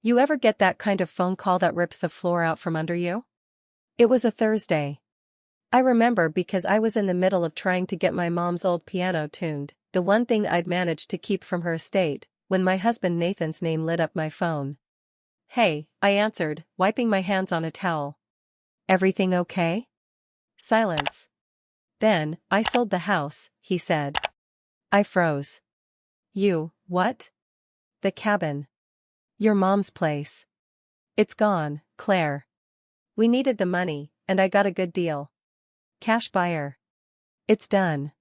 You ever get that kind of phone call that rips the floor out from under you? It was a Thursday. I remember because I was in the middle of trying to get my mom's old piano tuned, the one thing I'd managed to keep from her estate, when my husband Nathan's name lit up my phone. "Hey," I answered, wiping my hands on a towel. "Everything okay?" Silence. "Then, I sold the house," he said. I froze. "You, what?" "The cabin. Your mom's place. It's gone, Claire. We needed the money, and I got a good deal. Cash buyer. It's done."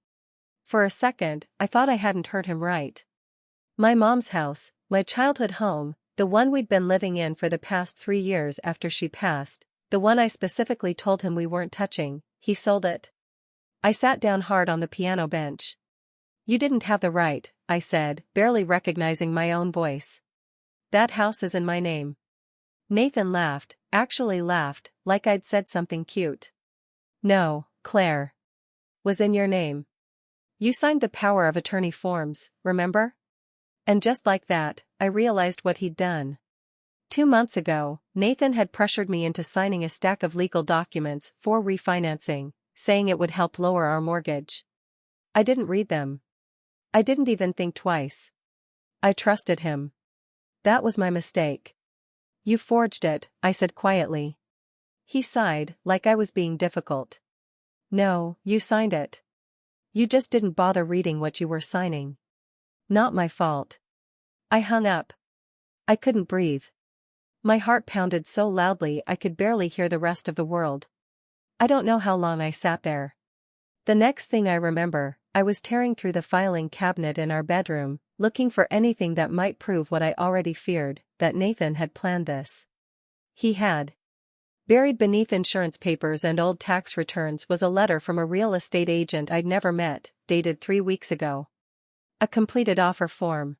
For a second, I thought I hadn't heard him right. My mom's house, my childhood home, the one we'd been living in for the past 3 years after she passed, the one I specifically told him we weren't touching, he sold it. I sat down hard on the piano bench. "You didn't have the right," I said, barely recognizing my own voice. "That house is in my name." Nathan laughed, actually laughed, like I'd said something cute. "No, Claire. Was in your name. You signed the power of attorney forms, remember?" And just like that, I realized what he'd done. 2 months ago, Nathan had pressured me into signing a stack of legal documents for refinancing, saying it would help lower our mortgage. I didn't read them. I didn't even think twice. I trusted him. That was my mistake. "You forged it," I said quietly. He sighed, like I was being difficult. "No, you signed it. You just didn't bother reading what you were signing." "Not my fault." I hung up. I couldn't breathe. My heart pounded so loudly I could barely hear the rest of the world. I don't know how long I sat there. The next thing I remember, I was tearing through the filing cabinet in our bedroom, looking for anything that might prove what I already feared, that Nathan had planned this. He had. Buried beneath insurance papers and old tax returns was a letter from a real estate agent I'd never met, dated 3 weeks ago. A completed offer form.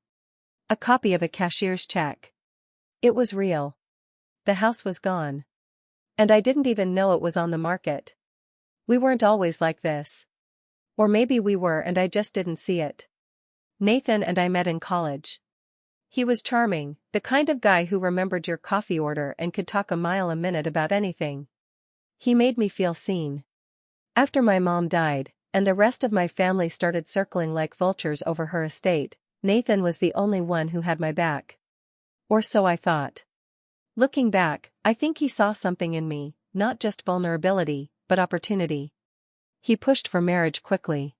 A copy of a cashier's check. It was real. The house was gone. And I didn't even know it was on the market. We weren't always like this. Or maybe we were and I just didn't see it. Nathan and I met in college. He was charming, the kind of guy who remembered your coffee order and could talk a mile a minute about anything. He made me feel seen. After my mom died, and the rest of my family started circling like vultures over her estate, Nathan was the only one who had my back. Or so I thought. Looking back, I think he saw something in me, not just vulnerability, but opportunity. He pushed for marriage quickly.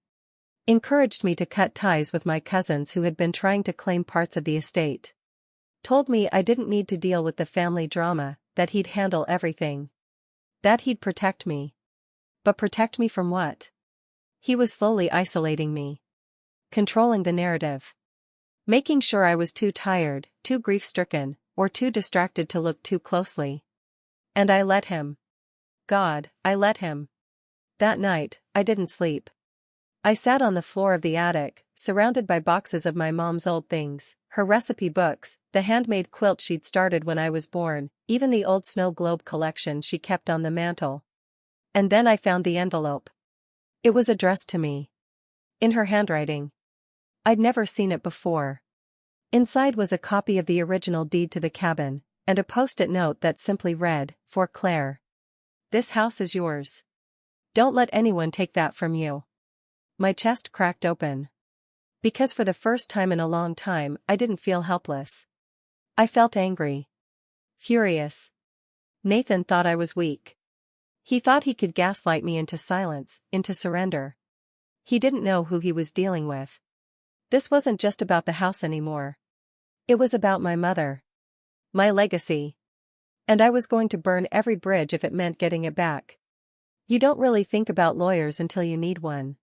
Encouraged me to cut ties with my cousins who had been trying to claim parts of the estate. Told me I didn't need to deal with the family drama, that he'd handle everything. That he'd protect me. But protect me from what? He was slowly isolating me. Controlling the narrative. Making sure I was too tired, too grief-stricken, or too distracted to look too closely. And I let him. God, I let him. That night, I didn't sleep. I sat on the floor of the attic, surrounded by boxes of my mom's old things, her recipe books, the handmade quilt she'd started when I was born, even the old snow globe collection she kept on the mantel. And then I found the envelope. It was addressed to me. In her handwriting. I'd never seen it before. Inside was a copy of the original deed to the cabin, and a post-it note that simply read, "For Claire. This house is yours. Don't let anyone take that from you." My chest cracked open. Because for the first time in a long time, I didn't feel helpless. I felt angry. Furious. Nathan thought I was weak. He thought he could gaslight me into silence, into surrender. He didn't know who he was dealing with. This wasn't just about the house anymore. It was about my mother. My legacy. And I was going to burn every bridge if it meant getting it back. You don't really think about lawyers until you need one.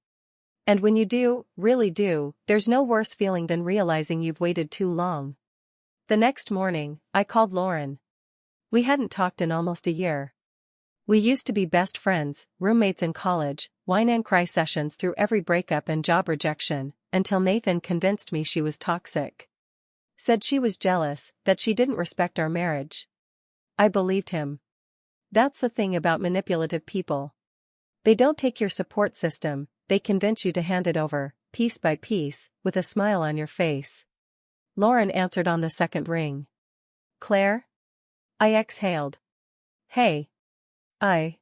And when you do, really do, there's no worse feeling than realizing you've waited too long. The next morning, I called Lauren. We hadn't talked in almost a year. We used to be best friends, roommates in college, wine and cry sessions through every breakup and job rejection, until Nathan convinced me she was toxic. Said she was jealous, that she didn't respect our marriage. I believed him. That's the thing about manipulative people. They don't take your support system, they convince you to hand it over, piece by piece, with a smile on your face. Lauren answered on the second ring. Claire? I exhaled. Hey. I.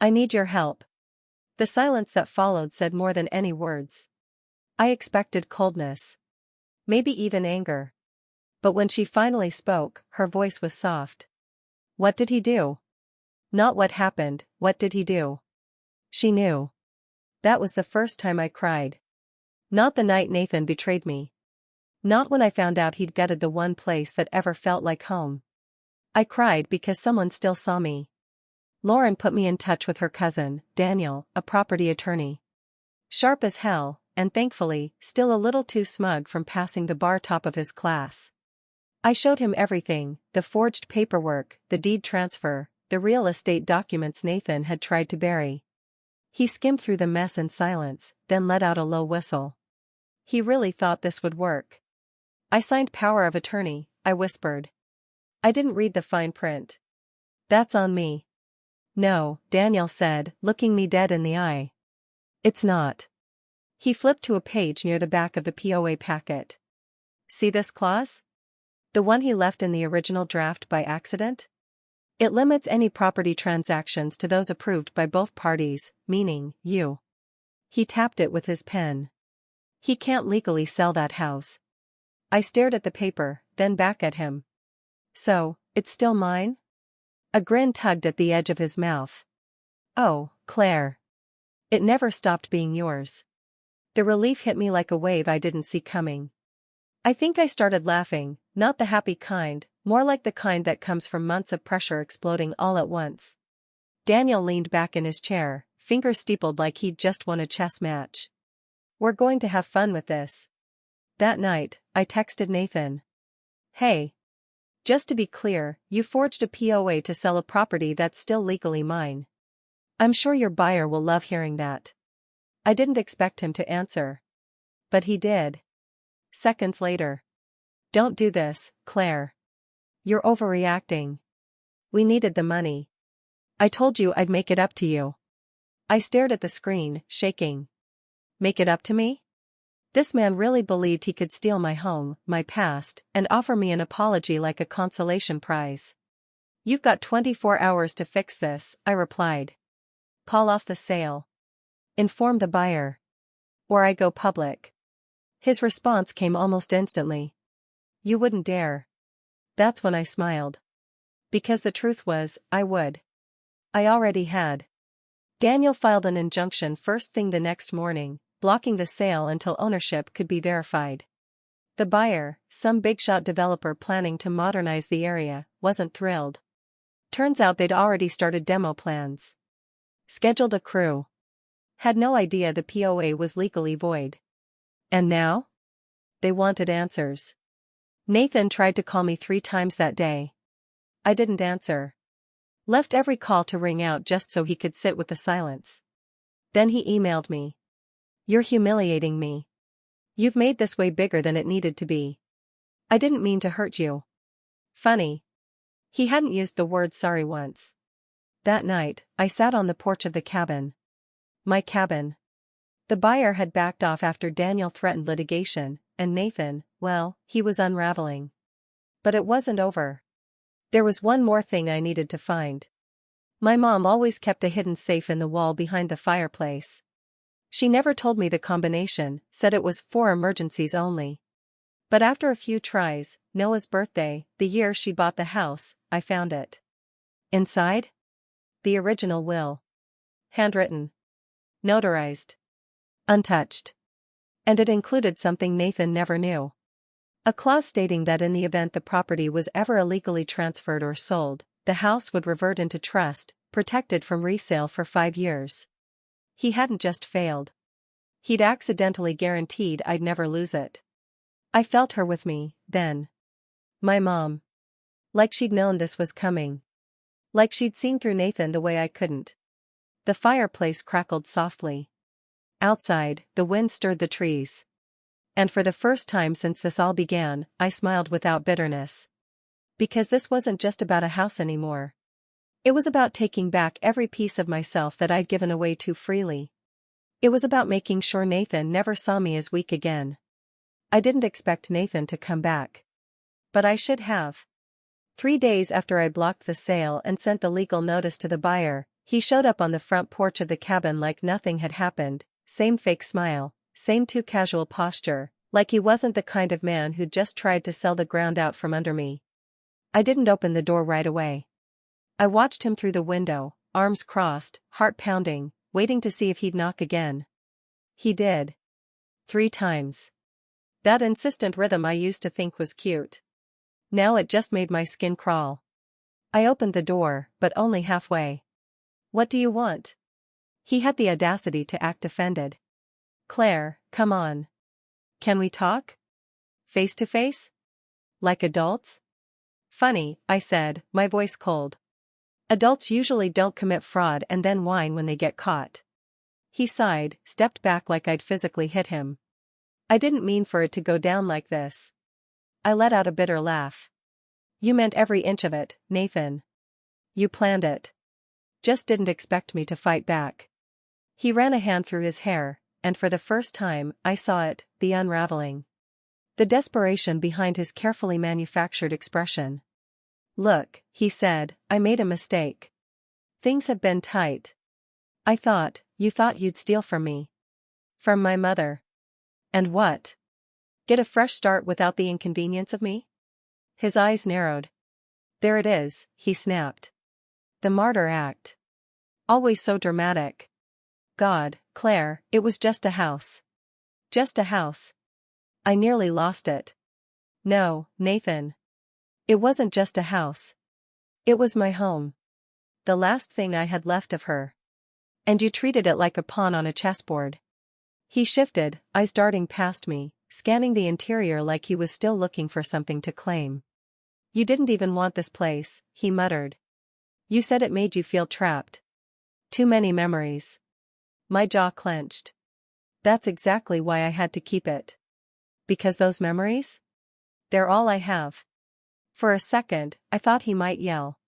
I need your help. The silence that followed said more than any words. I expected coldness. Maybe even anger. But when she finally spoke, her voice was soft. What did he do? Not what happened, what did he do? She knew. That was the first time I cried. Not the night Nathan betrayed me. Not when I found out he'd gutted the one place that ever felt like home. I cried because someone still saw me. Lauren put me in touch with her cousin, Daniel, a property attorney. Sharp as hell, and thankfully, still a little too smug from passing the bar top of his class. I showed him everything, the forged paperwork, the deed transfer, the real estate documents Nathan had tried to bury. He skimmed through the mess in silence, then let out a low whistle. He really thought this would work. I signed power of attorney, I whispered. I didn't read the fine print. That's on me. No, Daniel said, looking me dead in the eye. It's not. He flipped to a page near the back of the POA packet. See this clause? The one he left in the original draft by accident? It limits any property transactions to those approved by both parties, meaning, you. He tapped it with his pen. He can't legally sell that house. I stared at the paper, then back at him. So, it's still mine? A grin tugged at the edge of his mouth. Oh, Claire. It never stopped being yours. The relief hit me like a wave I didn't see coming. I think I started laughing, not the happy kind, more like the kind that comes from months of pressure exploding all at once. Daniel leaned back in his chair, fingers steepled like he'd just won a chess match. We're going to have fun with this. That night, I texted Nathan. Hey. Just to be clear, you forged a POA to sell a property that's still legally mine. I'm sure your buyer will love hearing that. I didn't expect him to answer. But he did. Seconds later. Don't do this, Claire. You're overreacting. We needed the money. I told you I'd make it up to you. I stared at the screen, shaking. Make it up to me? This man really believed he could steal my home, my past, and offer me an apology like a consolation prize. You've got 24 hours to fix this, I replied. Call off the sale. Inform the buyer. Or I go public. His response came almost instantly. You wouldn't dare. That's when I smiled. Because the truth was, I would. I already had. Daniel filed an injunction first thing the next morning, blocking the sale until ownership could be verified. The buyer, some big-shot developer planning to modernize the area, wasn't thrilled. Turns out they'd already started demo plans. Scheduled a crew. Had no idea the POA was legally void. And now? They wanted answers. Nathan tried to call me 3 times that day. I didn't answer. Left every call to ring out just so he could sit with the silence. Then he emailed me. You're humiliating me. You've made this way bigger than it needed to be. I didn't mean to hurt you. Funny. He hadn't used the word sorry once. That night, I sat on the porch of the cabin. My cabin. The buyer had backed off after Daniel threatened litigation, and Nathan, well, he was unraveling. But it wasn't over. There was one more thing I needed to find. My mom always kept a hidden safe in the wall behind the fireplace. She never told me the combination, said it was for emergencies only. But after a few tries, Noah's birthday, the year she bought the house, I found it. Inside? The original will. Handwritten. Notarized. Untouched. And it included something Nathan never knew. A clause stating that in the event the property was ever illegally transferred or sold, the house would revert into trust, protected from resale for 5 years. He hadn't just failed. He'd accidentally guaranteed I'd never lose it. I felt her with me, then. My mom. Like she'd known this was coming. Like she'd seen through Nathan the way I couldn't. The fireplace crackled softly. Outside, the wind stirred the trees. And for the first time since this all began, I smiled without bitterness. Because this wasn't just about a house anymore. It was about taking back every piece of myself that I'd given away too freely. It was about making sure Nathan never saw me as weak again. I didn't expect Nathan to come back. But I should have. 3 days after I blocked the sale and sent the legal notice to the buyer, he showed up on the front porch of the cabin like nothing had happened, same fake smile, same too casual posture, like he wasn't the kind of man who'd just tried to sell the ground out from under me. I didn't open the door right away. I watched him through the window, arms crossed, heart pounding, waiting to see if he'd knock again. He did. 3 times. That insistent rhythm I used to think was cute. Now it just made my skin crawl. I opened the door, but only halfway. "What do you want?" He had the audacity to act offended. "Claire, come on. Can we talk? Face to face? Like adults?" "Funny," I said, my voice cold. "Adults usually don't commit fraud and then whine when they get caught." He sighed, stepped back like I'd physically hit him. "I didn't mean for it to go down like this." I let out a bitter laugh. "You meant every inch of it, Nathan. You planned it. Just didn't expect me to fight back." He ran a hand through his hair, and for the first time, I saw it, the unraveling. The desperation behind his carefully manufactured expression. "Look," he said, "I made a mistake. Things have been tight. You thought you'd steal from me. From my mother. And what? Get a fresh start without the inconvenience of me?" His eyes narrowed. "There it is," he snapped. "The martyr act. Always so dramatic. God, Claire, it was just a house." "Just a house." I nearly lost it. "No, Nathan. It wasn't just a house. It was my home. The last thing I had left of her. And you treated it like a pawn on a chessboard." He shifted, eyes darting past me, scanning the interior like he was still looking for something to claim. "You didn't even want this place," he muttered. "You said it made you feel trapped. Too many memories." My jaw clenched. "That's exactly why I had to keep it." "Because those memories? They're all I have." For a second, I thought he might yell.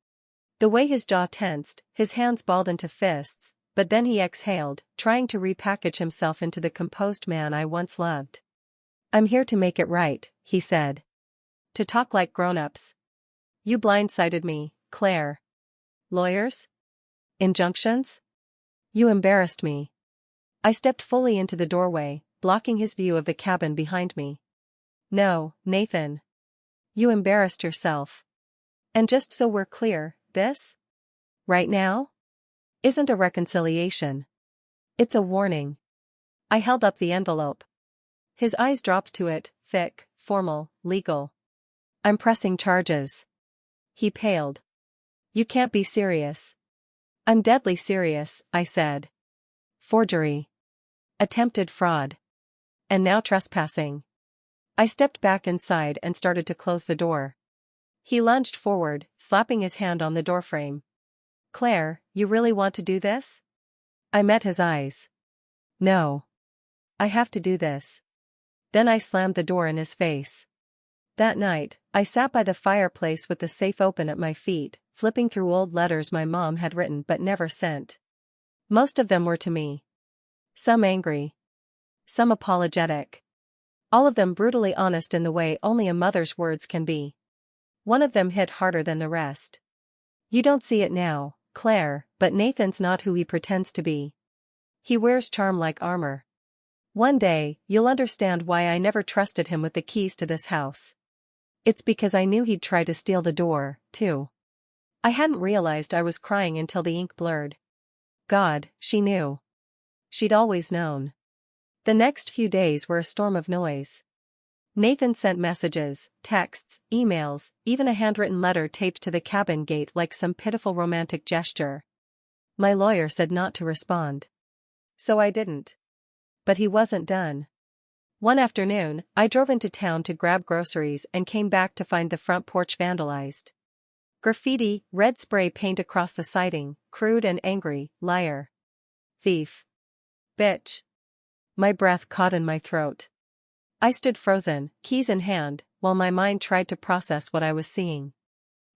The way his jaw tensed, his hands balled into fists, but then he exhaled, trying to repackage himself into the composed man I once loved. "I'm here to make it right," he said. "To talk like grown-ups. You blindsided me, Claire. Lawyers? Injunctions? You embarrassed me." I stepped fully into the doorway, blocking his view of the cabin behind me. "No, Nathan. You embarrassed yourself. And just so we're clear, this? Right now? Isn't a reconciliation. It's a warning." I held up the envelope. His eyes dropped to it, thick, formal, legal. "I'm pressing charges." He paled. "You can't be serious." "I'm deadly serious," I said. "Forgery. Attempted fraud. And now trespassing." I stepped back inside and started to close the door. He lunged forward, slapping his hand on the doorframe. "Claire, you really want to do this?" I met his eyes. "No. I have to do this." Then I slammed the door in his face. That night, I sat by the fireplace with the safe open at my feet, flipping through old letters my mom had written but never sent. Most of them were to me. Some angry. Some apologetic. All of them brutally honest in the way only a mother's words can be. One of them hit harder than the rest. "You don't see it now, Claire, but Nathan's not who he pretends to be. He wears charm like armor. One day, you'll understand why I never trusted him with the keys to this house. It's because I knew he'd try to steal the door, too." I hadn't realized I was crying until the ink blurred. God, she knew. She'd always known. The next few days were a storm of noise. Nathan sent messages, texts, emails, even a handwritten letter taped to the cabin gate like some pitiful romantic gesture. My lawyer said not to respond. So I didn't. But he wasn't done. One afternoon, I drove into town to grab groceries and came back to find the front porch vandalized. Graffiti, red spray paint across the siding, crude and angry, liar. Thief. Bitch. My breath caught in my throat. I stood frozen, keys in hand, while my mind tried to process what I was seeing.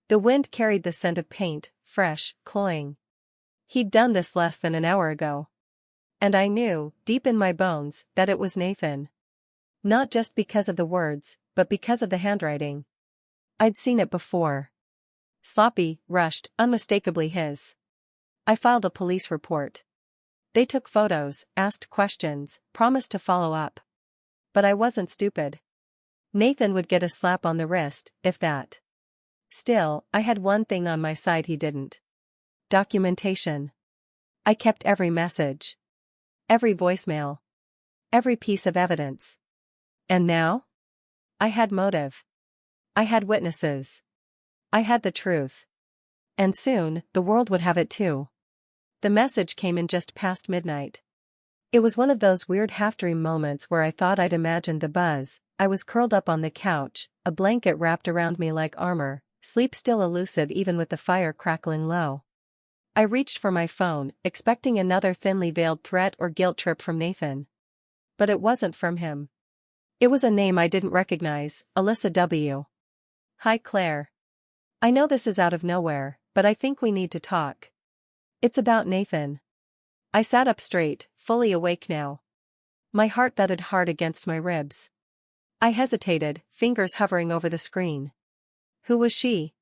The wind carried the scent of paint, fresh, cloying. He'd done this less than an hour ago. And I knew, deep in my bones, that it was Nathan. Not just because of the words, but because of the handwriting. I'd seen it before. Sloppy, rushed, unmistakably his. I filed a police report. They took photos, asked questions, promised to follow up. But I wasn't stupid. Nathan would get a slap on the wrist, if that. Still, I had one thing on my side he didn't. Documentation. I kept every message. Every voicemail. Every piece of evidence. And now? I had motive. I had witnesses. I had the truth. And soon, the world would have it too. The message came in just past midnight. It was one of those weird half-dream moments where I thought I'd imagined the buzz. I was curled up on the couch, a blanket wrapped around me like armor, sleep still elusive even with the fire crackling low. I reached for my phone, expecting another thinly veiled threat or guilt trip from Nathan. But it wasn't from him. It was a name I didn't recognize, Alyssa W. Hi Claire. I know this is out of nowhere, but I think we need to talk. It's about Nathan. I sat up straight, fully awake now. My heart thudded hard against my ribs. I hesitated, fingers hovering over the screen. Who was she?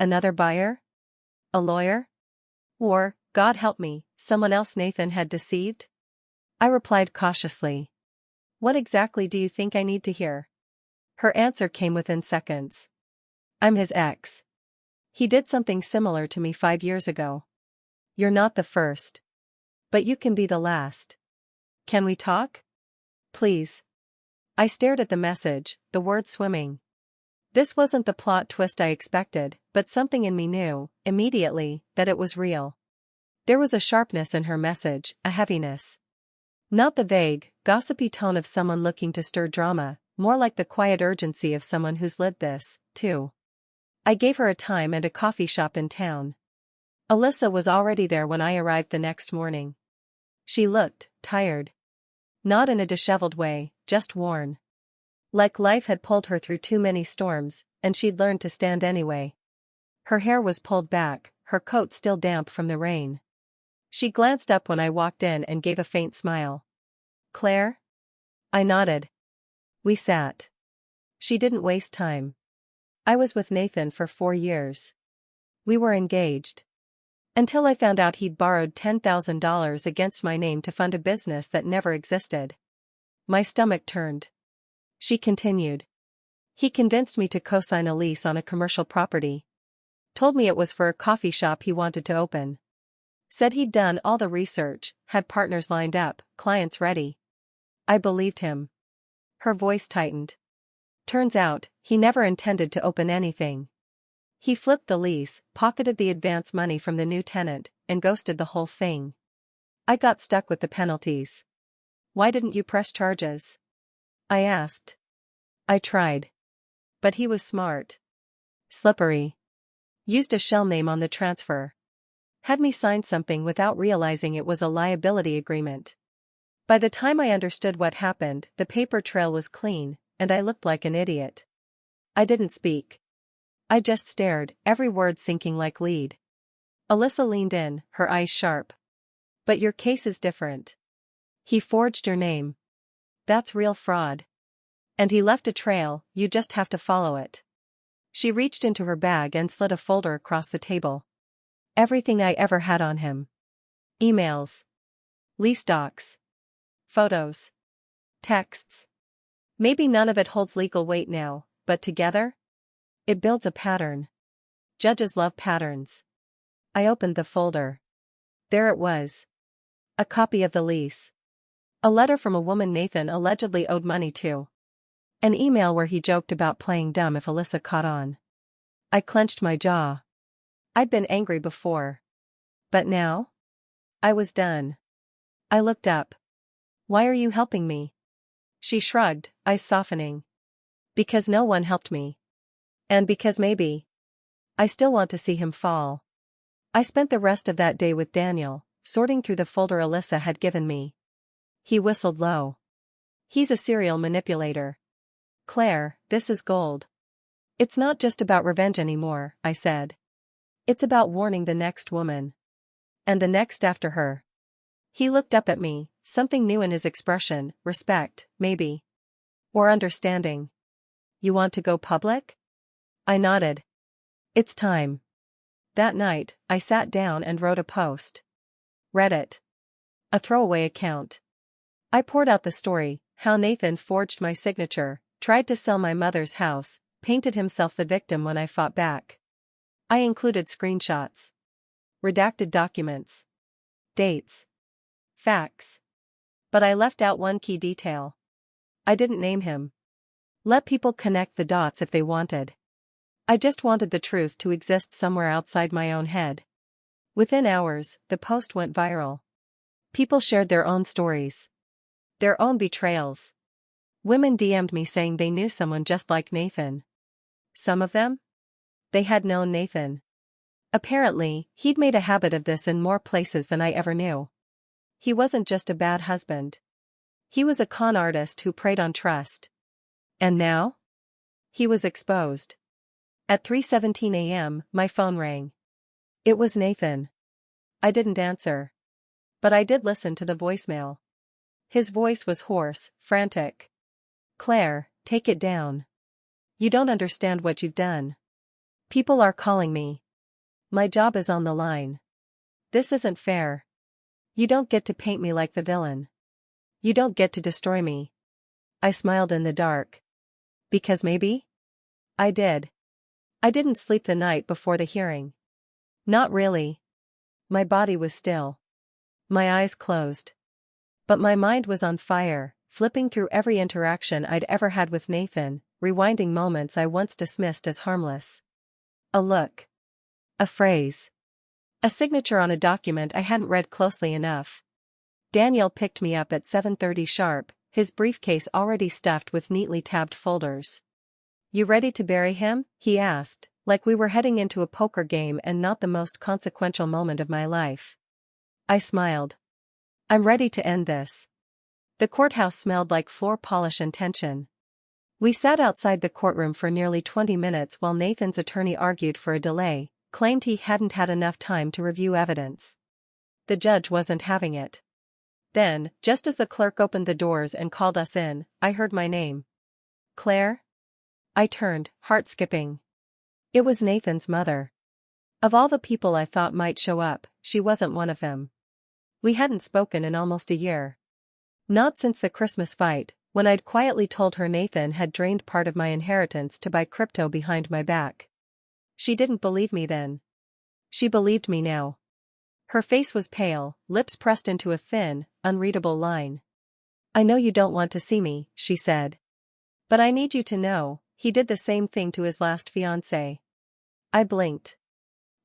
Another buyer? A lawyer? Or, God help me, someone else Nathan had deceived? I replied cautiously. What exactly do you think I need to hear? Her answer came within seconds. I'm his ex. He did something similar to me 5 years ago. You're not the first. But you can be the last. Can we talk? Please. I stared at the message, the words swimming. This wasn't the plot twist I expected, but something in me knew, immediately, that it was real. There was a sharpness in her message, a heaviness. Not the vague, gossipy tone of someone looking to stir drama, more like the quiet urgency of someone who's lived this, too. I gave her a time and a coffee shop in town. Alyssa was already there when I arrived the next morning. She looked tired. Not in a disheveled way, just worn. Like life had pulled her through too many storms, and she'd learned to stand anyway. Her hair was pulled back, her coat still damp from the rain. She glanced up when I walked in and gave a faint smile. Claire? I nodded. We sat. She didn't waste time. I was with Nathan for 4 years. We were engaged. Until I found out he'd borrowed $10,000 against my name to fund a business that never existed. My stomach turned. She continued. He convinced me to co-sign a lease on a commercial property. Told me it was for a coffee shop he wanted to open. Said he'd done all the research, had partners lined up, clients ready. I believed him. Her voice tightened. Turns out, he never intended to open anything. He flipped the lease, pocketed the advance money from the new tenant, and ghosted the whole thing. I got stuck with the penalties. Why didn't you press charges? I asked. I tried. But he was smart. Slippery. Used a shell name on the transfer. Had me sign something without realizing it was a liability agreement. By the time I understood what happened, the paper trail was clean, and I looked like an idiot. I didn't speak. I just stared, every word sinking like lead. Alyssa leaned in, her eyes sharp. But your case is different. He forged your name. That's real fraud. And he left a trail, you just have to follow it. She reached into her bag and slid a folder across the table. Everything I ever had on him. Emails. Lease docs. Photos. Texts. Maybe none of it holds legal weight now, but together? It builds a pattern. Judges love patterns. I opened the folder. There it was. A copy of the lease. A letter from a woman Nathan allegedly owed money to. An email where he joked about playing dumb if Alyssa caught on. I clenched my jaw. I'd been angry before. But now? I was done. I looked up. Why are you helping me? She shrugged, eyes softening. Because no one helped me. And because maybe. I still want to see him fall. I spent the rest of that day with Daniel, sorting through the folder Alyssa had given me. He whistled low. He's a serial manipulator. Claire, this is gold. It's not just about revenge anymore, I said. It's about warning the next woman. And the next after her. He looked up at me, something new in his expression, respect, maybe. Or understanding. You want to go public? I nodded. It's time. That night, I sat down and wrote a post. Read it. A throwaway account. I poured out the story, how Nathan forged my signature, tried to sell my mother's house, painted himself the victim when I fought back. I included screenshots. Redacted documents. Dates. Facts. But I left out one key detail. I didn't name him. Let people connect the dots if they wanted. I just wanted the truth to exist somewhere outside my own head. Within hours, the post went viral. People shared their own stories. Their own betrayals. Women DM'd me saying they knew someone just like Nathan. Some of them? They had known Nathan. Apparently, he'd made a habit of this in more places than I ever knew. He wasn't just a bad husband. He was a con artist who preyed on trust. And now? He was exposed. At 3:17 a.m., my phone rang. It was Nathan. I didn't answer. But I did listen to the voicemail. His voice was hoarse, frantic. Claire, take it down. You don't understand what you've done. People are calling me. My job is on the line. This isn't fair. You don't get to paint me like the villain. You don't get to destroy me. I smiled in the dark. Because maybe? I did. I didn't sleep the night before the hearing. Not really. My body was still. My eyes closed. But my mind was on fire, flipping through every interaction I'd ever had with Nathan, rewinding moments I once dismissed as harmless. A look. A phrase. A signature on a document I hadn't read closely enough. Daniel picked me up at 7:30 sharp, his briefcase already stuffed with neatly tabbed folders. You ready to bury him? He asked, like we were heading into a poker game and not the most consequential moment of my life. I smiled. I'm ready to end this. The courthouse smelled like floor polish and tension. We sat outside the courtroom for nearly 20 minutes while Nathan's attorney argued for a delay, claimed he hadn't had enough time to review evidence. The judge wasn't having it. Then, just as the clerk opened the doors and called us in, I heard my name. Claire? I turned, heart skipping. It was Nathan's mother. Of all the people I thought might show up, she wasn't one of them. We hadn't spoken in almost a year. Not since the Christmas fight, when I'd quietly told her Nathan had drained part of my inheritance to buy crypto behind my back. She didn't believe me then. She believed me now. Her face was pale, lips pressed into a thin, unreadable line. I know you don't want to see me, she said. But I need you to know, he did the same thing to his last fiancée. I blinked.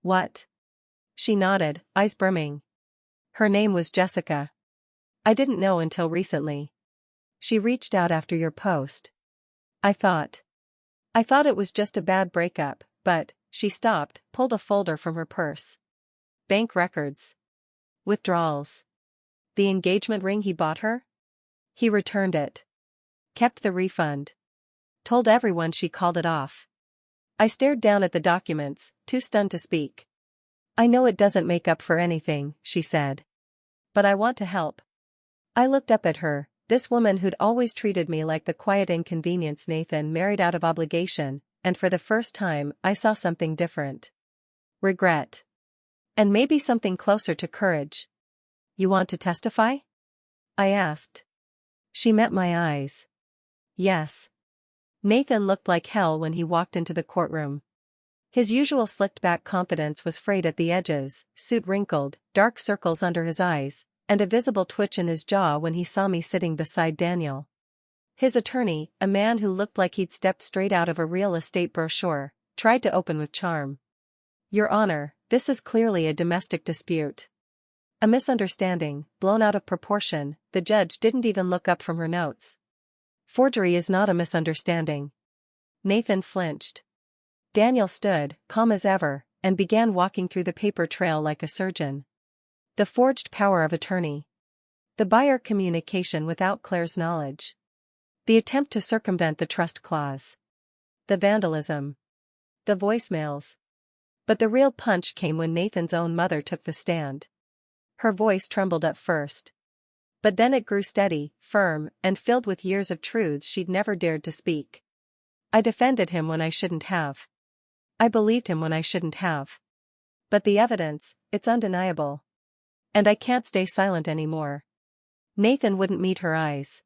What? She nodded, eyes brimming. Her name was Jessica. I didn't know until recently. She reached out after your post. I thought it was just a bad breakup, but, she stopped, pulled a folder from her purse. Bank records. Withdrawals. The engagement ring he bought her? He returned it. Kept the refund. Told everyone she called it off. I stared down at the documents, too stunned to speak. I know it doesn't make up for anything, she said. But I want to help. I looked up at her, this woman who'd always treated me like the quiet inconvenience Nathan married out of obligation, and for the first time I saw something different. Regret. And maybe something closer to courage. You want to testify? I asked. She met my eyes. Yes. Nathan looked like hell when he walked into the courtroom. His usual slicked-back confidence was frayed at the edges, suit wrinkled, dark circles under his eyes, and a visible twitch in his jaw when he saw me sitting beside Daniel. His attorney, a man who looked like he'd stepped straight out of a real estate brochure, tried to open with charm. Your Honor, this is clearly a domestic dispute. A misunderstanding, blown out of proportion, the judge didn't even look up from her notes. Forgery is not a misunderstanding. Nathan flinched. Daniel stood, calm as ever, and began walking through the paper trail like a surgeon. The forged power of attorney. The buyer communication without Claire's knowledge. The attempt to circumvent the trust clause. The vandalism. The voicemails. But the real punch came when Nathan's own mother took the stand. Her voice trembled at first. But then it grew steady, firm, and filled with years of truths she'd never dared to speak. I defended him when I shouldn't have. I believed him when I shouldn't have. But the evidence, it's undeniable. And I can't stay silent anymore. Nathan wouldn't meet her eyes.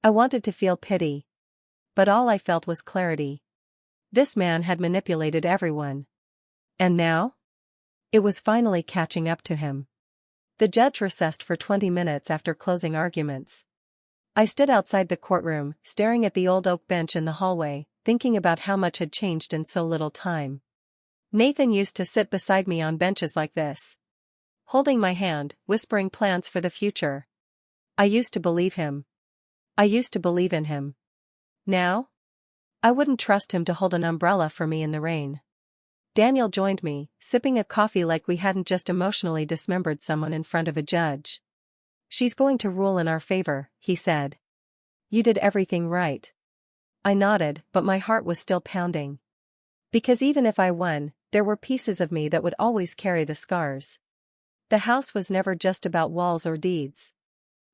I wanted to feel pity. But all I felt was clarity. This man had manipulated everyone. And now? It was finally catching up to him. The judge recessed for 20 minutes after closing arguments. I stood outside the courtroom, staring at the old oak bench in the hallway, thinking about how much had changed in so little time. Nathan used to sit beside me on benches like this, holding my hand, whispering plans for the future. I used to believe him. I used to believe in him. Now? I wouldn't trust him to hold an umbrella for me in the rain. Daniel joined me, sipping a coffee like we hadn't just emotionally dismembered someone in front of a judge. "She's going to rule in our favor," he said. "You did everything right." I nodded, but my heart was still pounding. Because even if I won, there were pieces of me that would always carry the scars. The house was never just about walls or deeds.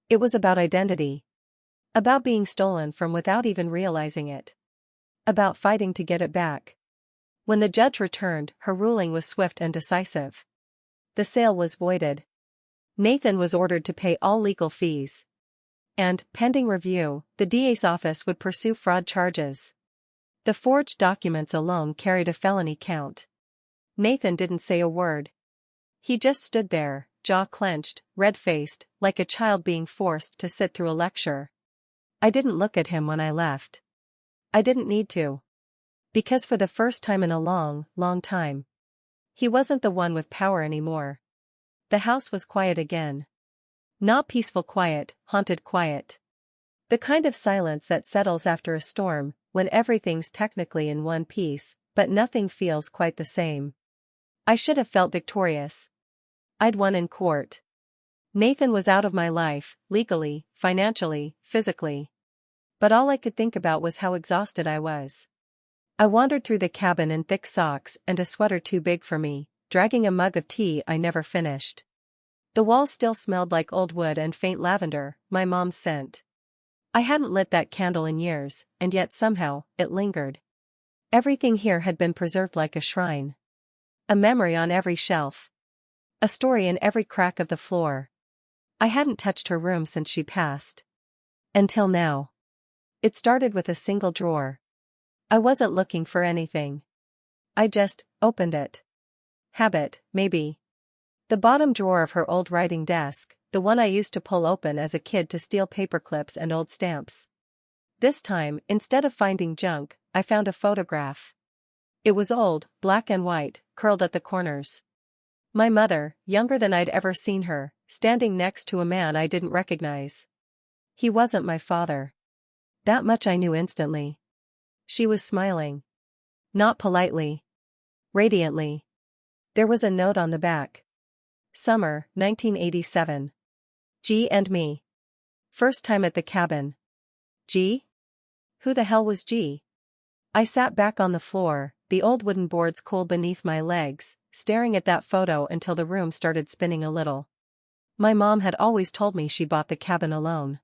It was about identity. About being stolen from without even realizing it. About fighting to get it back. When the judge returned, her ruling was swift and decisive. The sale was voided. Nathan was ordered to pay all legal fees. And, pending review, the DA's office would pursue fraud charges. The forged documents alone carried a felony count. Nathan didn't say a word. He just stood there, jaw clenched, red-faced, like a child being forced to sit through a lecture. I didn't look at him when I left. I didn't need to. Because for the first time in a long, long time, he wasn't the one with power anymore. The house was quiet again. Not peaceful quiet, haunted quiet. The kind of silence that settles after a storm, when everything's technically in one piece, but nothing feels quite the same. I should have felt victorious. I'd won in court. Nathan was out of my life, legally, financially, physically. But all I could think about was how exhausted I was. I wandered through the cabin in thick socks and a sweater too big for me, dragging a mug of tea I never finished. The walls still smelled like old wood and faint lavender, my mom's scent. I hadn't lit that candle in years, and yet somehow, it lingered. Everything here had been preserved like a shrine. A memory on every shelf. A story in every crack of the floor. I hadn't touched her room since she passed. Until now. It started with a single drawer. I wasn't looking for anything. I just opened it. Habit, maybe. The bottom drawer of her old writing desk, the one I used to pull open as a kid to steal paperclips and old stamps. This time, instead of finding junk, I found a photograph. It was old, black and white, curled at the corners. My mother, younger than I'd ever seen her, standing next to a man I didn't recognize. He wasn't my father. That much I knew instantly. She was smiling. Not politely. Radiantly. There was a note on the back. Summer, 1987. G and me. First time at the cabin. G? Who the hell was G? I sat back on the floor, the old wooden boards cool beneath my legs, staring at that photo until the room started spinning a little. My mom had always told me she bought the cabin alone.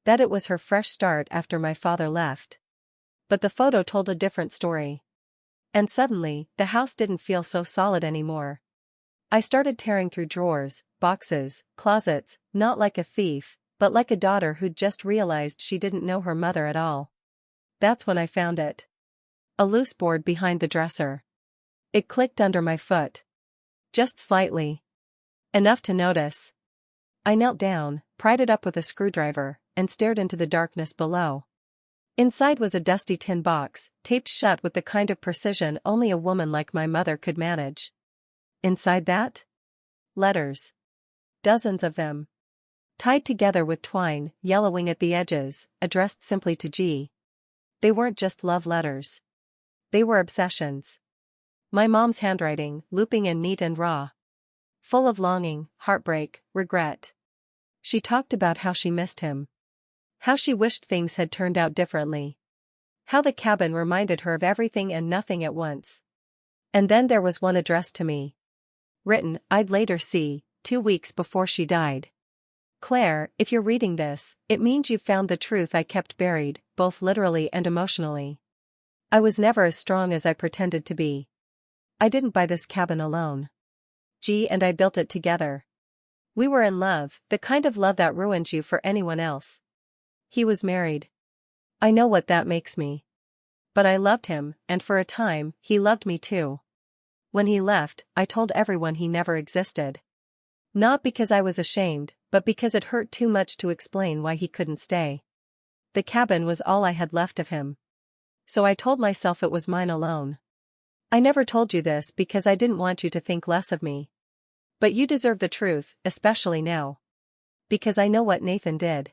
That it was her fresh start after my father left. But the photo told a different story. And suddenly, the house didn't feel so solid anymore. I started tearing through drawers, boxes, closets, not like a thief, but like a daughter who'd just realized she didn't know her mother at all. That's when I found it. A loose board behind the dresser. It clicked under my foot. Just slightly. Enough to notice. I knelt down, pried it up with a screwdriver, and stared into the darkness below. Inside was a dusty tin box, taped shut with the kind of precision only a woman like my mother could manage. Inside that? Letters. Dozens of them. Tied together with twine, yellowing at the edges, addressed simply to G. They weren't just love letters. They were obsessions. My mom's handwriting, looping and neat and raw. Full of longing, heartbreak, regret. She talked about how she missed him. How she wished things had turned out differently. How the cabin reminded her of everything and nothing at once. And then there was one addressed to me. Written, I'd later see, 2 weeks before she died. Claire, if you're reading this, it means you've found the truth I kept buried, both literally and emotionally. I was never as strong as I pretended to be. I didn't buy this cabin alone. and I built it together. We were in love, the kind of love that ruins you for anyone else. He was married. I know what that makes me. But I loved him, and for a time, he loved me too. When he left, I told everyone he never existed. Not because I was ashamed, but because it hurt too much to explain why he couldn't stay. The cabin was all I had left of him. So I told myself it was mine alone. I never told you this because I didn't want you to think less of me. But you deserve the truth, especially now. Because I know what Nathan did.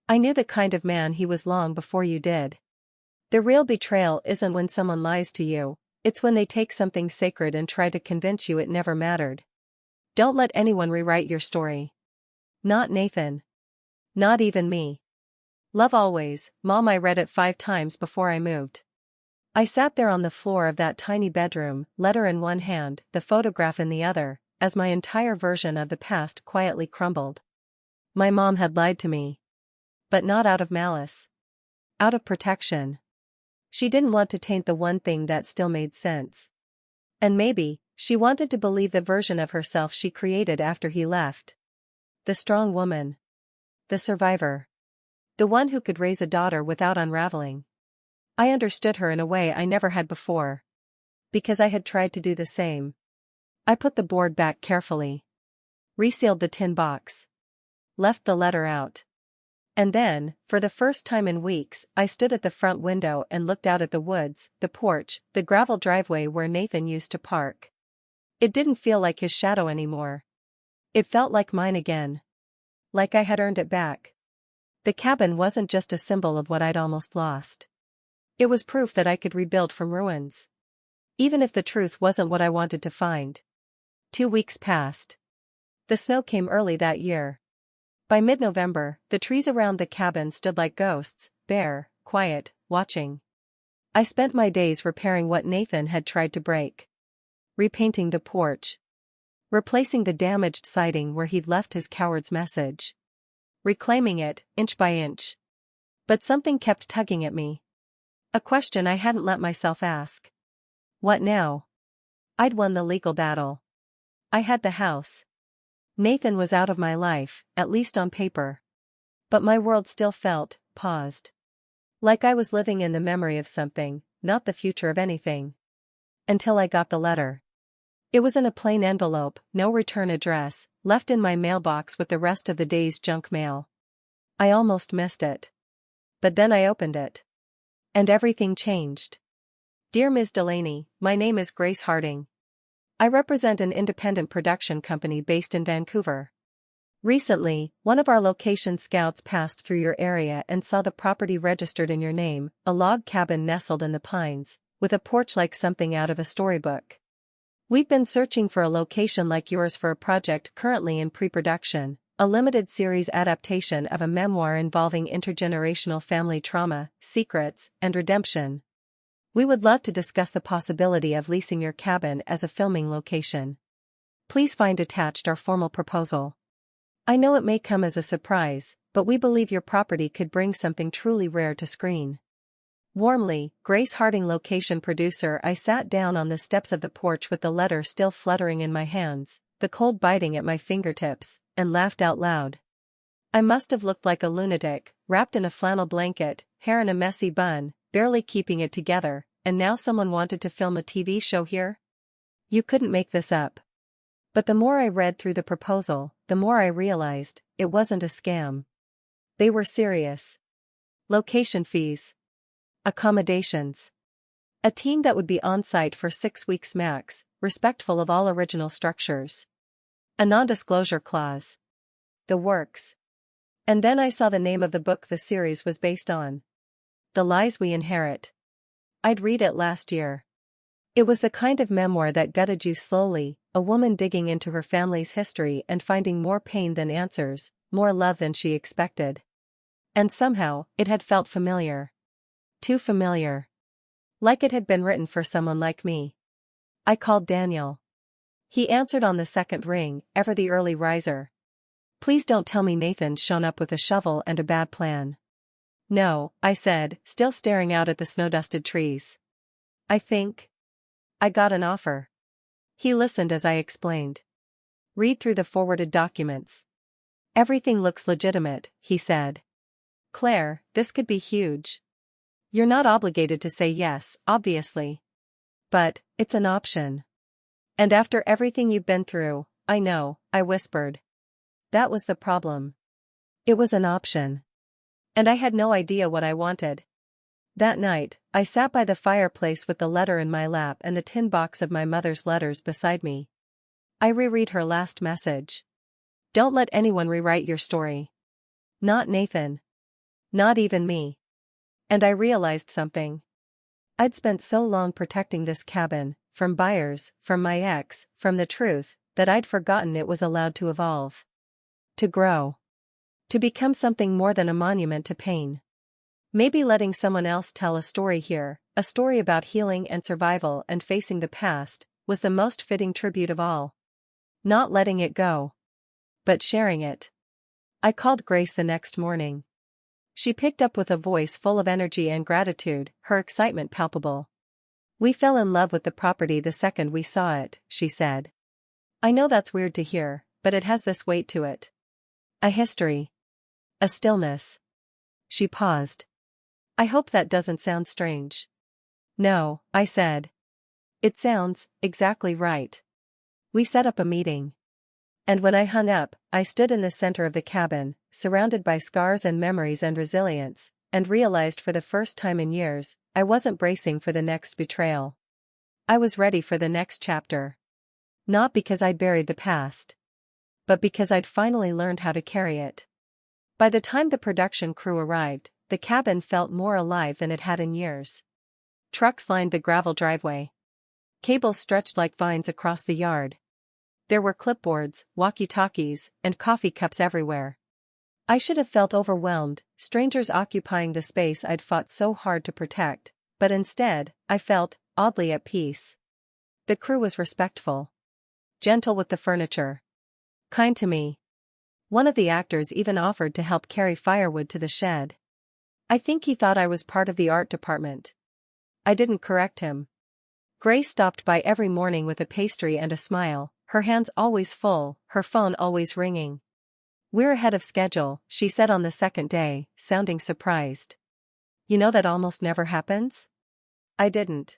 I knew the kind of man he was long before you did. The real betrayal isn't when someone lies to you, it's when they take something sacred and try to convince you it never mattered. Don't let anyone rewrite your story. Not Nathan. Not even me. Love always, Mom. I read it 5 times before I moved. I sat there on the floor of that tiny bedroom, letter in one hand, the photograph in the other, as my entire version of the past quietly crumbled. My mom had lied to me. But not out of malice. Out of protection. She didn't want to taint the one thing that still made sense. And maybe, she wanted to believe the version of herself she created after he left. The strong woman. The survivor. The one who could raise a daughter without unraveling. I understood her in a way I never had before. Because I had tried to do the same. I put the board back carefully. Resealed the tin box. Left the letter out. And then, for the first time in weeks, I stood at the front window and looked out at the woods, the porch, the gravel driveway where Nathan used to park. It didn't feel like his shadow anymore. It felt like mine again. Like I had earned it back. The cabin wasn't just a symbol of what I'd almost lost. It was proof that I could rebuild from ruins. Even if the truth wasn't what I wanted to find. 2 weeks passed. The snow came early that year. By mid-November, the trees around the cabin stood like ghosts, bare, quiet, watching. I spent my days repairing what Nathan had tried to break. Repainting the porch. Replacing the damaged siding where he'd left his coward's message. Reclaiming it, inch by inch. But something kept tugging at me. A question I hadn't let myself ask. What now? I'd won the legal battle. I had the house. Nathan was out of my life, at least on paper. But my world still felt, paused. Like I was living in the memory of something, not the future of anything. Until I got the letter. It was in a plain envelope, no return address, left in my mailbox with the rest of the day's junk mail. I almost missed it. But then I opened it. And everything changed. Dear Ms. Delaney, my name is Grace Harding. I represent an independent production company based in Vancouver. Recently, one of our location scouts passed through your area and saw the property registered in your name, a log cabin nestled in the pines, with a porch like something out of a storybook. We've been searching for a location like yours for a project currently in pre-production, a limited series adaptation of a memoir involving intergenerational family trauma, secrets, and redemption. We would love to discuss the possibility of leasing your cabin as a filming location. Please find attached our formal proposal. I know it may come as a surprise, but we believe your property could bring something truly rare to screen. Warmly, Grace Harding, location producer. I sat down on the steps of the porch with the letter still fluttering in my hands, the cold biting at my fingertips, and laughed out loud. I must have looked like a lunatic, wrapped in a flannel blanket, hair in a messy bun, barely keeping it together, and now someone wanted to film a TV show here? You couldn't make this up. But the more I read through the proposal, the more I realized, it wasn't a scam. They were serious. Location fees. Accommodations. A team that would be on site for 6 weeks max, respectful of all original structures. A non-disclosure clause. The works. And then I saw the name of the book the series was based on. The Lies We Inherit. I'd read it last year. It was the kind of memoir that gutted you slowly, a woman digging into her family's history and finding more pain than answers, more love than she expected. And somehow, it had felt familiar. Too familiar. Like it had been written for someone like me. I called Daniel. He answered on the second ring, ever the early riser. Please don't tell me Nathan's shown up with a shovel and a bad plan. No, I said, still staring out at the snow-dusted trees. I think I got an offer. He listened as I explained. Read through the forwarded documents. Everything looks legitimate, he said. Claire, this could be huge. You're not obligated to say yes, obviously. But, it's an option. And after everything you've been through, I know, I whispered. That was the problem. It was an option. And I had no idea what I wanted. That night, I sat by the fireplace with the letter in my lap and the tin box of my mother's letters beside me. I reread her last message. Don't let anyone rewrite your story. Not Nathan. Not even me. And I realized something. I'd spent so long protecting this cabin, from buyers, from my ex, from the truth, that I'd forgotten it was allowed to evolve. To grow. To become something more than a monument to pain. Maybe letting someone else tell a story here, a story about healing and survival and facing the past, was the most fitting tribute of all. Not letting it go. But sharing it. I called Grace the next morning. She picked up with a voice full of energy and gratitude, her excitement palpable. We fell in love with the property the second we saw it, she said. I know that's weird to hear, but it has this weight to it. A history. A stillness. She paused. I hope that doesn't sound strange. No, I said. It sounds exactly right. We set up a meeting. And when I hung up, I stood in the center of the cabin, surrounded by scars and memories and resilience, and realized for the first time in years, I wasn't bracing for the next betrayal. I was ready for the next chapter. Not because I'd buried the past. But because I'd finally learned how to carry it. By the time the production crew arrived, the cabin felt more alive than it had in years. Trucks lined the gravel driveway. Cables stretched like vines across the yard. There were clipboards, walkie-talkies, and coffee cups everywhere. I should have felt overwhelmed, strangers occupying the space I'd fought so hard to protect, but instead, I felt, oddly at peace. The crew was respectful. Gentle with the furniture. Kind to me. One of the actors even offered to help carry firewood to the shed. I think he thought I was part of the art department. I didn't correct him. Grace stopped by every morning with a pastry and a smile, her hands always full, her phone always ringing. We're ahead of schedule, she said on the second day, sounding surprised. You know that almost never happens? I didn't.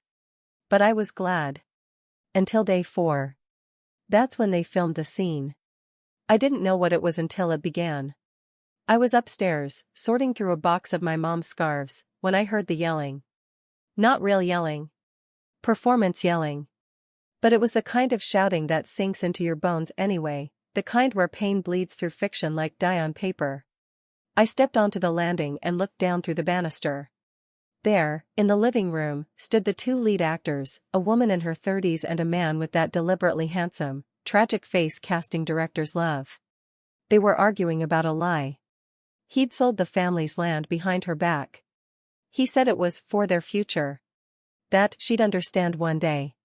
But I was glad. Until day 4. That's when they filmed the scene. I didn't know what it was until it began. I was upstairs, sorting through a box of my mom's scarves, when I heard the yelling. Not real yelling. Performance yelling. But it was the kind of shouting that sinks into your bones anyway, the kind where pain bleeds through fiction like dye on paper. I stepped onto the landing and looked down through the banister. There, in the living room, stood the two lead actors, a woman in her 30s and a man with that deliberately handsome, tragic face casting director's love. They were arguing about a lie. He'd sold the family's land behind her back. He said it was for their future. That she'd understand one day.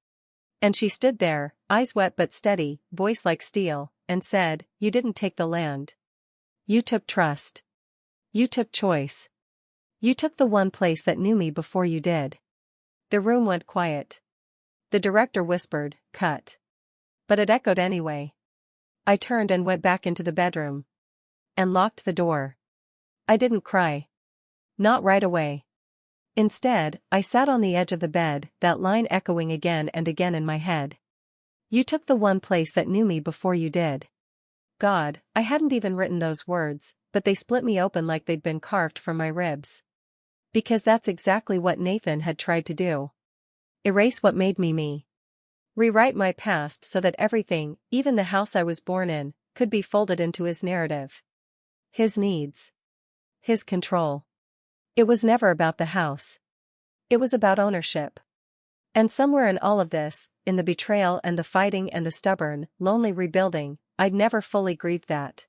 And she stood there, eyes wet but steady, voice like steel, and said, "You didn't take the land. You took trust. You took choice. You took the one place that knew me before you did." The room went quiet. The director whispered, "Cut." But it echoed anyway. I turned and went back into the bedroom. And locked the door. I didn't cry. Not right away. Instead, I sat on the edge of the bed, that line echoing again and again in my head. You took the one place that knew me before you did. God, I hadn't even written those words, but they split me open like they'd been carved from my ribs. Because that's exactly what Nathan had tried to do. Erase what made me me. Rewrite my past so that everything, even the house I was born in, could be folded into his narrative. His needs. His control. It was never about the house. It was about ownership. And somewhere in all of this, in the betrayal and the fighting and the stubborn, lonely rebuilding, I'd never fully grieved that.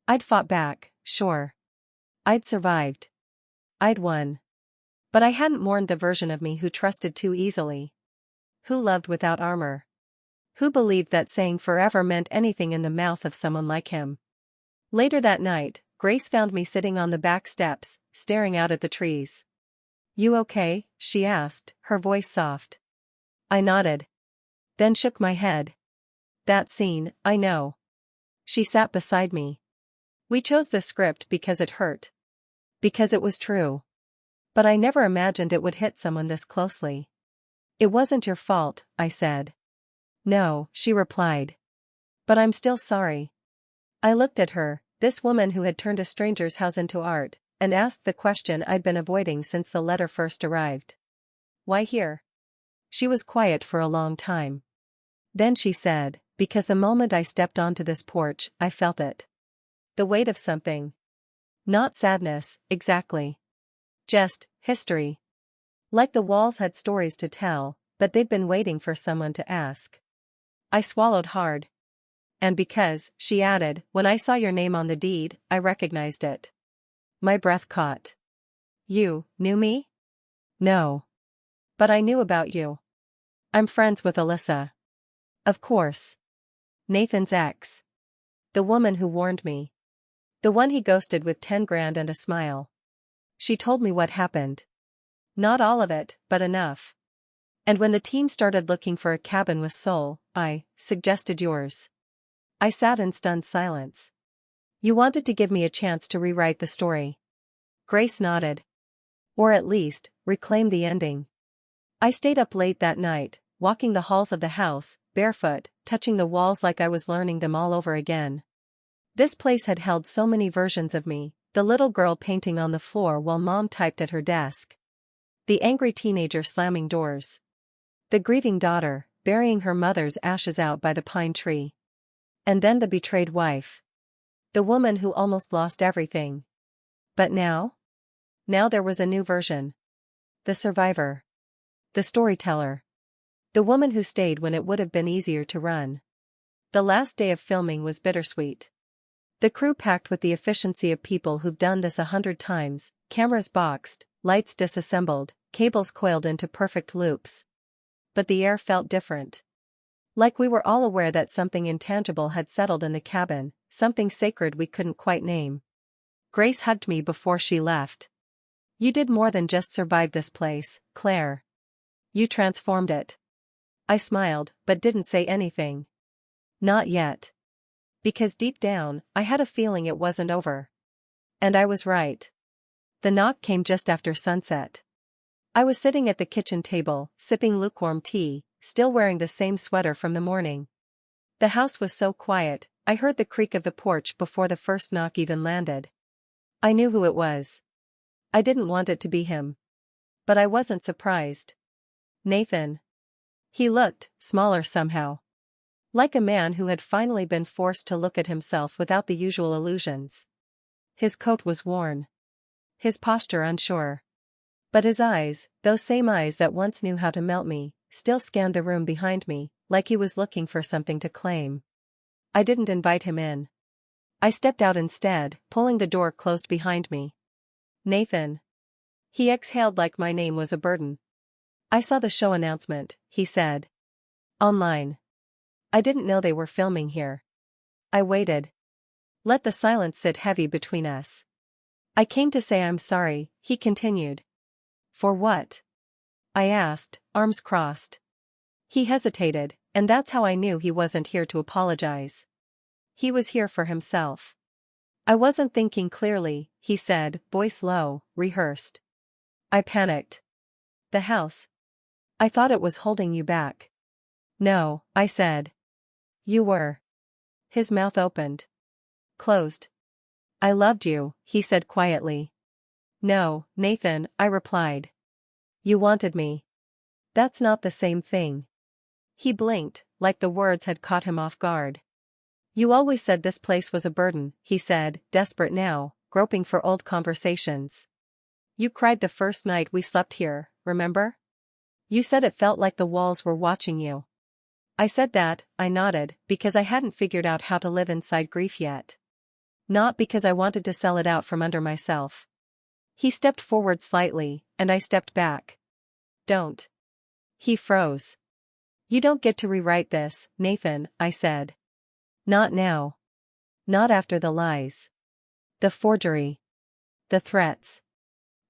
I'd fought back, sure. I'd survived. I'd won. But I hadn't mourned the version of me who trusted too easily. Who loved without armor. Who believed that saying forever meant anything in the mouth of someone like him. Later that night, Grace found me sitting on the back steps, staring out at the trees. "You okay?" she asked, her voice soft. I nodded. Then shook my head. That scene, I know. She sat beside me. We chose the script because it hurt. Because it was true. But I never imagined it would hit someone this closely. It wasn't your fault, I said. No, she replied. But I'm still sorry. I looked at her, this woman who had turned a stranger's house into art, and asked the question I'd been avoiding since the letter first arrived. Why here? She was quiet for a long time. Then she said, because the moment I stepped onto this porch, I felt it. The weight of something. Not sadness, exactly. Just history. Like the walls had stories to tell, but they'd been waiting for someone to ask. I swallowed hard. And because, she added, when I saw your name on the deed, I recognized it. My breath caught. You knew me? No. But I knew about you. I'm friends with Alyssa. Of course. Nathan's ex. The woman who warned me. The one he ghosted with 10 grand and a smile. She told me what happened. Not all of it, but enough. And when the team started looking for a cabin with soul, I suggested yours. I sat in stunned silence. You wanted to give me a chance to rewrite the story. Grace nodded. Or at least, reclaim the ending. I stayed up late that night, walking the halls of the house, barefoot, touching the walls like I was learning them all over again. This place had held so many versions of me, the little girl painting on the floor while mom typed at her desk. The angry teenager slamming doors. The grieving daughter, burying her mother's ashes out by the pine tree. And then the betrayed wife. The woman who almost lost everything. But now? Now there was a new version. The survivor. The storyteller. The woman who stayed when it would have been easier to run. The last day of filming was bittersweet. The crew packed with the efficiency of people who've done this 100 times, cameras boxed, lights disassembled, cables coiled into perfect loops. But the air felt different. Like we were all aware that something intangible had settled in the cabin, something sacred we couldn't quite name. Grace hugged me before she left. You did more than just survive this place, Claire. You transformed it. I smiled, but didn't say anything. Not yet. Because deep down, I had a feeling it wasn't over. And I was right. The knock came just after sunset. I was sitting at the kitchen table, sipping lukewarm tea, still wearing the same sweater from the morning. The house was so quiet, I heard the creak of the porch before the first knock even landed. I knew who it was. I didn't want it to be him. But I wasn't surprised. Nathan. He looked smaller somehow. Like a man who had finally been forced to look at himself without the usual illusions. His coat was worn. His posture unsure. But his eyes, those same eyes that once knew how to melt me, still scanned the room behind me, like he was looking for something to claim. I didn't invite him in. I stepped out instead, pulling the door closed behind me. Nathan. He exhaled like my name was a burden. I saw the show announcement, he said. Online. I didn't know they were filming here. I waited. Let the silence sit heavy between us. I came to say I'm sorry, he continued. For what? I asked, arms crossed. He hesitated, and that's how I knew he wasn't here to apologize. He was here for himself. I wasn't thinking clearly, he said, voice low, rehearsed. I panicked. The house. I thought it was holding you back. No, I said. You were. His mouth opened. Closed. I loved you, he said quietly. No, Nathan, I replied. You wanted me. That's not the same thing. He blinked, like the words had caught him off guard. You always said this place was a burden, he said, desperate now, groping for old conversations. You cried the first night we slept here, remember? You said it felt like the walls were watching you. I said that, I nodded, because I hadn't figured out how to live inside grief yet. Not because I wanted to sell it out from under myself. He stepped forward slightly, and I stepped back. Don't. He froze. You don't get to rewrite this, Nathan, I said. Not now. Not after the lies. The forgery. The threats.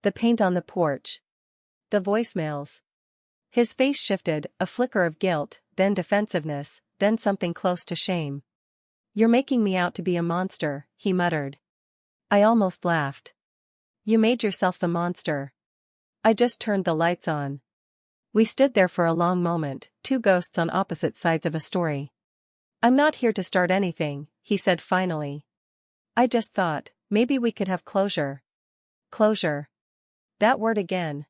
The paint on the porch. The voicemails. His face shifted, a flicker of guilt, then defensiveness, then something close to shame. "You're making me out to be a monster," he muttered. I almost laughed. "You made yourself the monster." I just turned the lights on. We stood there for a long moment, two ghosts on opposite sides of a story. "I'm not here to start anything," he said finally. "I just thought, maybe we could have closure." Closure. That word again.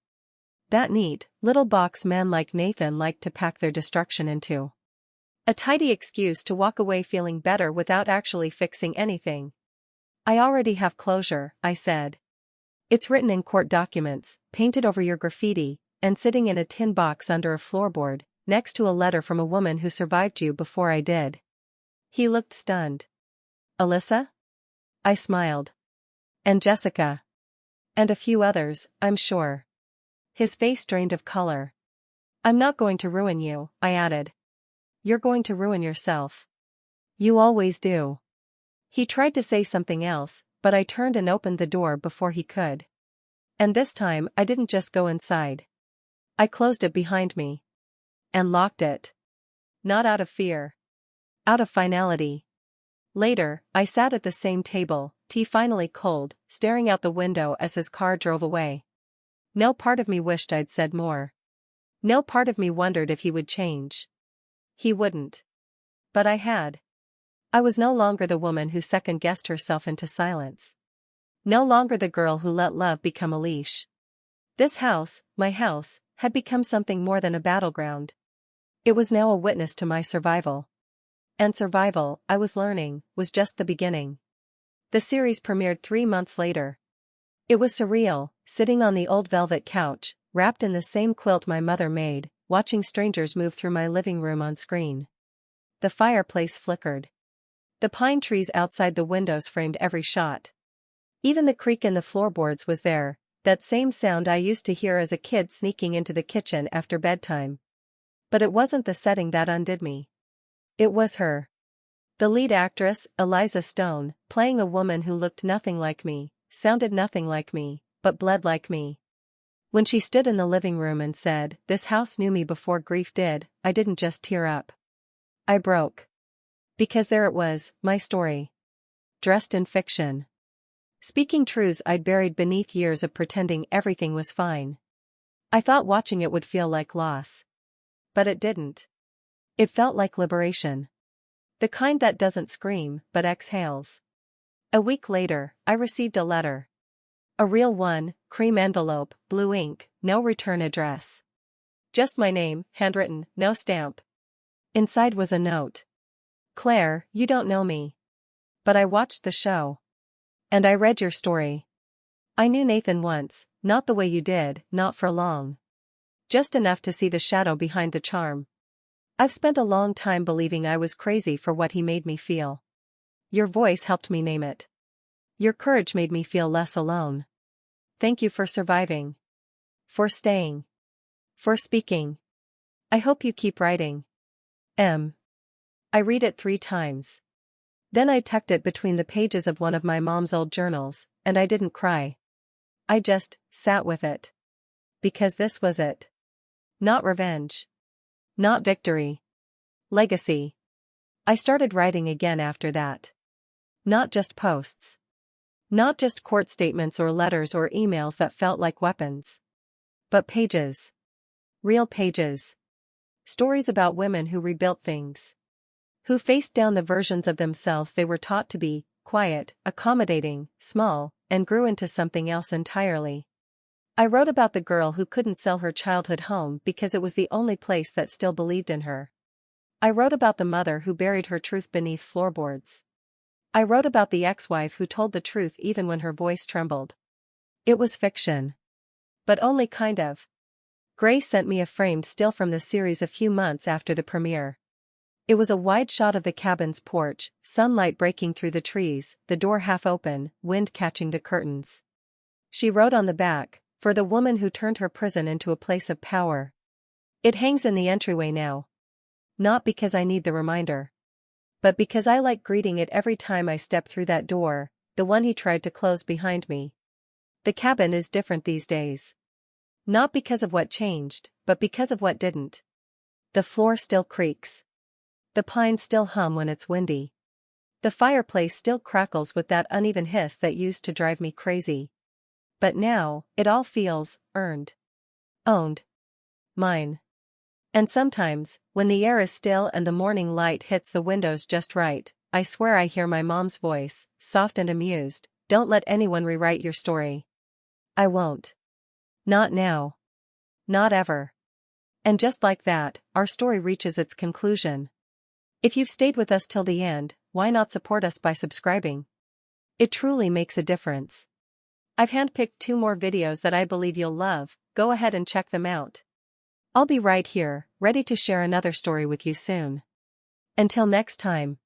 That neat, little box man like Nathan liked to pack their destruction into. A tidy excuse to walk away feeling better without actually fixing anything. "I already have closure," I said. "It's written in court documents, painted over your graffiti, and sitting in a tin box under a floorboard, next to a letter from a woman who survived you before I did." He looked stunned. "Alyssa?" I smiled. "And Jessica. And a few others, I'm sure." His face drained of color. "I'm not going to ruin you," I added. "You're going to ruin yourself. You always do." He tried to say something else, but I turned and opened the door before he could. And this time I didn't just go inside. I closed it behind me. And locked it. Not out of fear. Out of finality. Later, I sat at the same table, tea finally cold, staring out the window as his car drove away. No part of me wished I'd said more. No part of me wondered if he would change. He wouldn't. But I had. I was no longer the woman who second-guessed herself into silence. No longer the girl who let love become a leash. This house, my house, had become something more than a battleground. It was now a witness to my survival. And survival, I was learning, was just the beginning. The series premiered 3 months later. It was surreal, sitting on the old velvet couch, wrapped in the same quilt my mother made, watching strangers move through my living room on screen. The fireplace flickered. The pine trees outside the windows framed every shot. Even the creak in the floorboards was there, that same sound I used to hear as a kid sneaking into the kitchen after bedtime. But it wasn't the setting that undid me. It was her. The lead actress, Eliza Stone, playing a woman who looked nothing like me, sounded nothing like me, but bled like me. When she stood in the living room and said, "This house knew me before grief did," I didn't just tear up. I broke. Because there it was, my story. Dressed in fiction. Speaking truths I'd buried beneath years of pretending everything was fine. I thought watching it would feel like loss. But it didn't. It felt like liberation. The kind that doesn't scream, but exhales. A week later, I received a letter. A real one, cream envelope, blue ink, no return address. Just my name, handwritten, no stamp. Inside was a note. "Claire, you don't know me. But I watched the show. And I read your story. I knew Nathan once, not the way you did, not for long. Just enough to see the shadow behind the charm. I've spent a long time believing I was crazy for what he made me feel. Your voice helped me name it. Your courage made me feel less alone. Thank you for surviving. For staying. For speaking. I hope you keep writing. M. I read it 3 times. Then I tucked it between the pages of one of my mom's old journals, and I didn't cry. I just sat with it. Because this was it. Not revenge. Not victory. Legacy. I started writing again after that. Not just posts. Not just court statements or letters or emails that felt like weapons. But pages. Real pages. Stories about women who rebuilt things. Who faced down the versions of themselves they were taught to be, quiet, accommodating, small, and grew into something else entirely. I wrote about the girl who couldn't sell her childhood home because it was the only place that still believed in her. I wrote about the mother who buried her truth beneath floorboards. I wrote about the ex-wife who told the truth even when her voice trembled. It was fiction. But only kind of. Grace sent me a framed still from the series a few months after the premiere. It was a wide shot of the cabin's porch, sunlight breaking through the trees, the door half open, wind catching the curtains. She wrote on the back, "For the woman who turned her prison into a place of power." It hangs in the entryway now. Not because I need the reminder. But because I like greeting it every time I step through that door, the one he tried to close behind me. The cabin is different these days. Not because of what changed, but because of what didn't. The floor still creaks. The pines still hum when it's windy. The fireplace still crackles with that uneven hiss that used to drive me crazy. But now, it all feels earned. Owned. Mine. And sometimes, when the air is still and the morning light hits the windows just right, I swear I hear my mom's voice, soft and amused. Don't let anyone rewrite your story. I won't. Not now. Not ever. And just like that, our story reaches its conclusion. If you've stayed with us till the end, why not support us by subscribing? It truly makes a difference. I've handpicked 2 more videos that I believe you'll love. Go ahead and check them out. I'll be right here, ready to share another story with you soon. Until next time.